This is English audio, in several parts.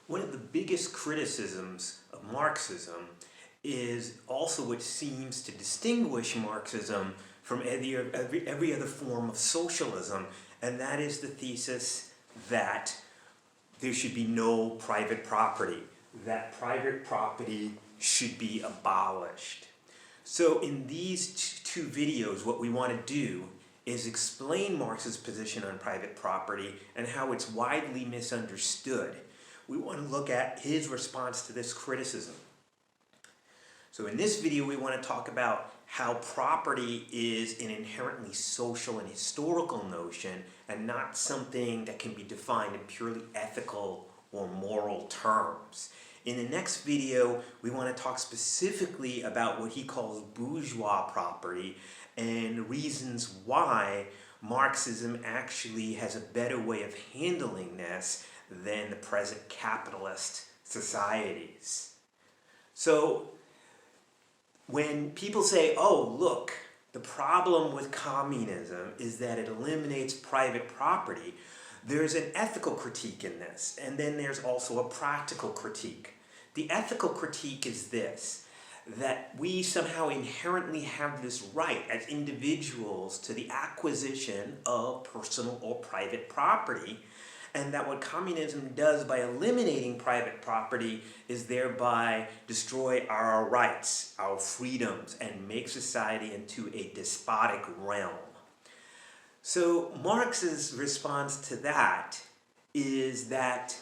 One of the biggest criticisms of Marxism is also what seems to distinguish Marxism from every other form of socialism, and that is the thesis that there should be no private property, that private property should be abolished. So in these two videos, what we want to do is explain Marx's position on private property and how it's widely misunderstood. We want to look at his response to this criticism. So in this video, we want to talk about how property is an inherently social and historical notion and not something that can be defined in purely ethical or moral terms. In the next video, we want to talk specifically about what he calls bourgeois property and reasons why Marxism actually has a better way of handling this than the present capitalist societies. So when people say, oh, look, the problem with communism is that it eliminates private property, there's an ethical critique in this, and then there's also a practical critique. The ethical critique is this, that we somehow inherently have this right as individuals to the acquisition of personal or private property, and that what communism does by eliminating private property is thereby destroy our rights, our freedoms, and make society into a despotic realm. So Marx's response to that is that,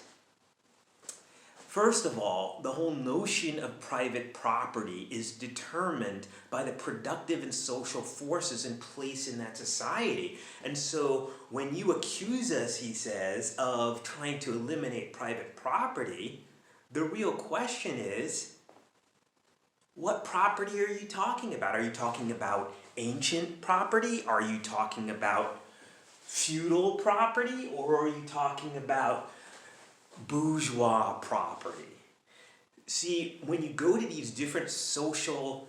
first of all, the whole notion of private property is determined by the productive and social forces in place in that society. And so when you accuse us, he says, of trying to eliminate private property, the real question is, what property are you talking about? Are you talking about ancient property? Are you talking about feudal property? Or are you talking about bourgeois property? See, when you go to these different social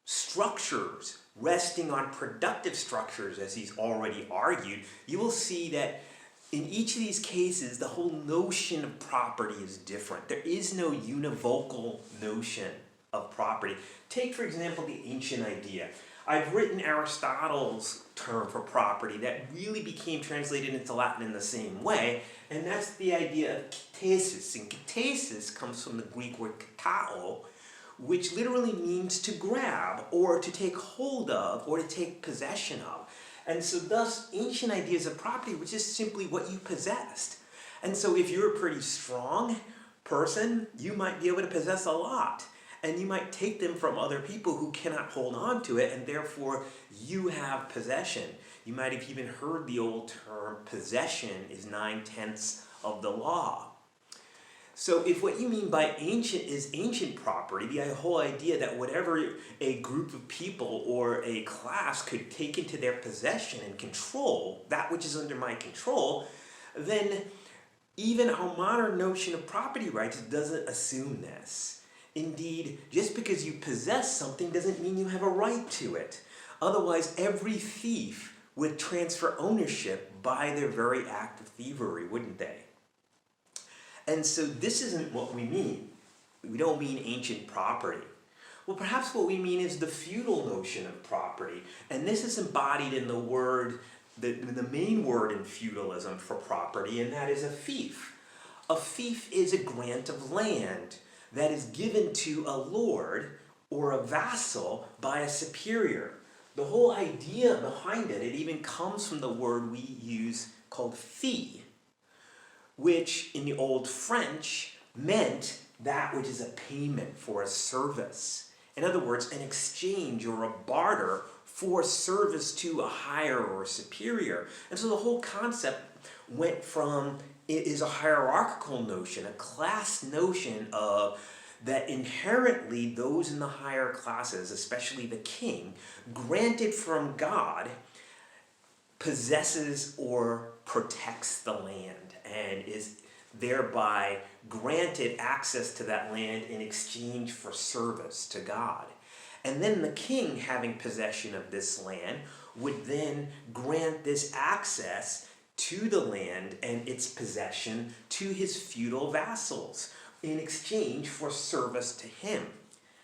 structures resting on productive structures, as he's already argued, you will see that in each of these cases, the whole notion of property is different. There is no univocal notion of property. Take, for example, the ancient idea. I've written Aristotle's term for property that really became translated into Latin in the same way, and that's the idea of ktasis. And ktasis comes from the Greek word katao, which literally means to grab, or to take hold of, or to take possession of. And so thus, ancient ideas of property were just simply what you possessed. And so if you're a pretty strong person, you might be able to possess a lot. And you might take them from other people who cannot hold on to it, and therefore you have possession. You might have even heard the old term, possession is 9/10 of the law. So if what you mean by ancient is ancient property, the whole idea that whatever a group of people or a class could take into their possession and control, that which is under my control, then even our modern notion of property rights doesn't assume this. Indeed, just because you possess something doesn't mean you have a right to it. Otherwise, every thief would transfer ownership by their very act of thievery, wouldn't they? And so this isn't what we mean. We don't mean ancient property. Well, perhaps what we mean is the feudal notion of property. And this is embodied in the word, the main word in feudalism for property, and that is a fief. A fief is a grant of land that is given to a lord or a vassal by a superior. The whole idea behind it even comes from the word we use called fee, which in the old French meant that which is a payment for a service. In other words, an exchange or a barter for service to a higher or a superior. And so the whole concept went from, it is a hierarchical notion, a class notion of that inherently those in the higher classes, especially the king, granted from God, possesses or protects the land and is thereby granted access to that land in exchange for service to God. And then the king, having possession of this land, would then grant this access to the land and its possession to his feudal vassals in exchange for service to him,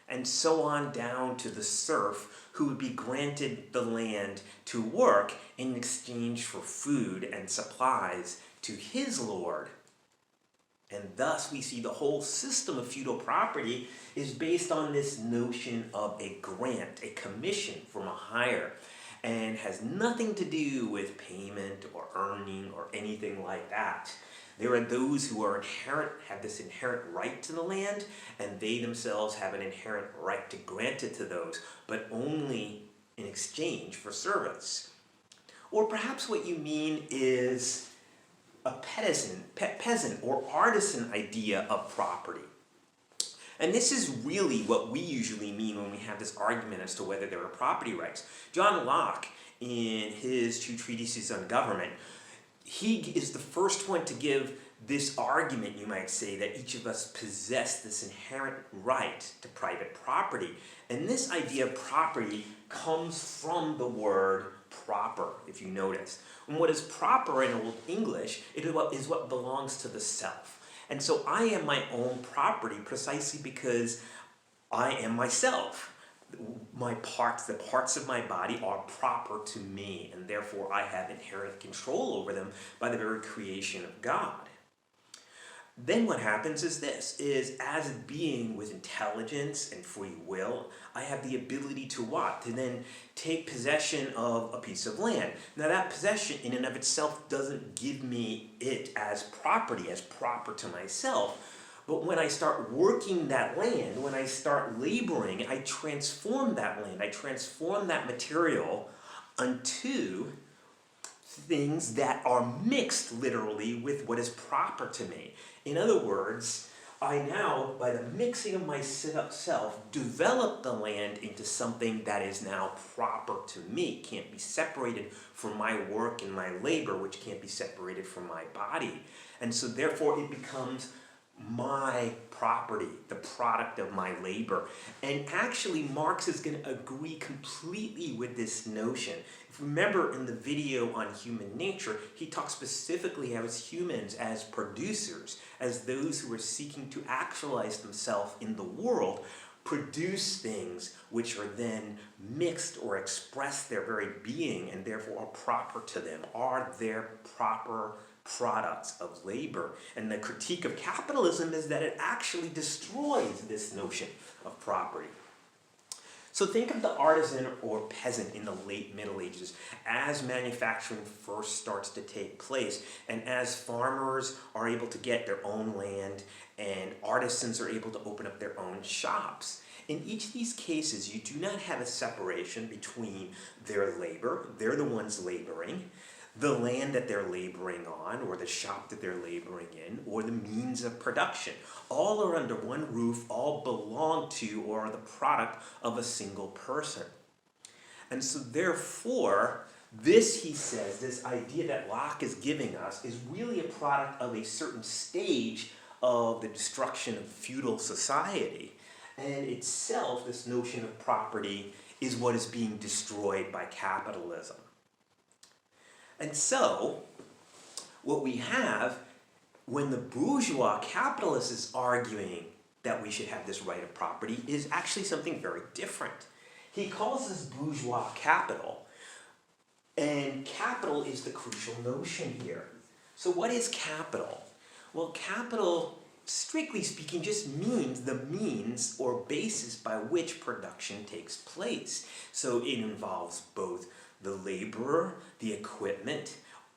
and so on down to the serf who would be granted the land to work in exchange for food and supplies to his lord. And thus we see the whole system of feudal property is based on this notion of a grant, a commission from a higher, and has nothing to do with payment or earning or anything like that. There are those who are have this inherent right to the land, and they themselves have an inherent right to grant it to those, but only in exchange for service. Or perhaps what you mean is a peasant or artisan idea of property. And this is really what we usually mean when we have this argument as to whether there are property rights. John Locke, in his 2 treatises on government, he is the first one to give this argument, you might say, that each of us possess this inherent right to private property. And this idea of property comes from the word proper, if you notice. And what is proper in Old English is what belongs to the self. And so I am my own property precisely because I am myself. The parts of my body are proper to me, and therefore I have inherent control over them by the very creation of God. Then what happens is this, as a being with intelligence and free will, I have the ability to what? To then take possession of a piece of land. Now that possession in and of itself doesn't give me it as property, as proper to myself. But when I start working that land, when I start laboring, I transform that land, I transform that material unto things that are mixed literally with what is proper to me. In other words, I now, by the mixing of myself, develop the land into something that is now proper to me, can't be separated from my work and my labor, which can't be separated from my body. And so therefore it becomes my property, the product of my labor. And actually Marx is going to agree completely with this notion. If you remember in the video on human nature, he talks specifically as humans, as producers, as those who are seeking to actualize themselves in the world, produce things which are then mixed or express their very being and therefore are proper to them, are their proper products of labor. And the critique of capitalism is that it actually destroys this notion of property. So think of the artisan or peasant in the late Middle Ages as manufacturing first starts to take place, and as farmers are able to get their own land and artisans are able to open up their own shops. In each of these cases, you do not have a separation between their labor, they're the ones laboring, the land that they're laboring on, or the shop that they're laboring in, or the means of production. All are under one roof, all belong to or are the product of a single person. And so therefore, this, he says, this idea that Locke is giving us is really a product of a certain stage of the destruction of feudal society. And itself, this notion of property is what is being destroyed by capitalism. And so, what we have, when the bourgeois capitalist is arguing that we should have this right of property, is actually something very different. He calls this bourgeois capital, and capital is the crucial notion here. So what is capital? Well, capital, strictly speaking, just means the means or basis by which production takes place. So it involves both the laborer, the equipment,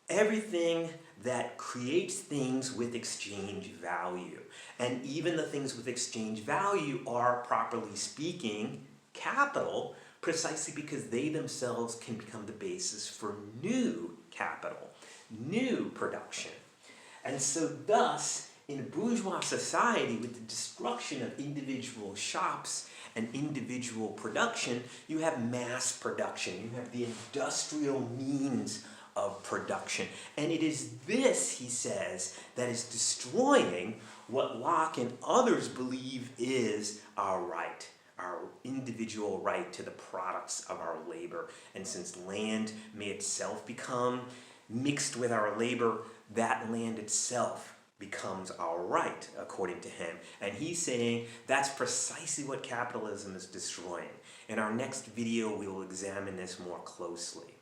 everything that creates things with exchange value. And even the things with exchange value are, properly speaking, capital, precisely because they themselves can become the basis for new capital, new production. And so thus, in a bourgeois society, with the destruction of individual shops and individual production, you have mass production. You have the industrial means of production. And it is this, he says, that is destroying what Locke and others believe is our right, our individual right to the products of our labor. And since land may itself become mixed with our labor, that land itself becomes our right, according to him. And he's saying that's precisely what capitalism is destroying. In our next video, we will examine this more closely.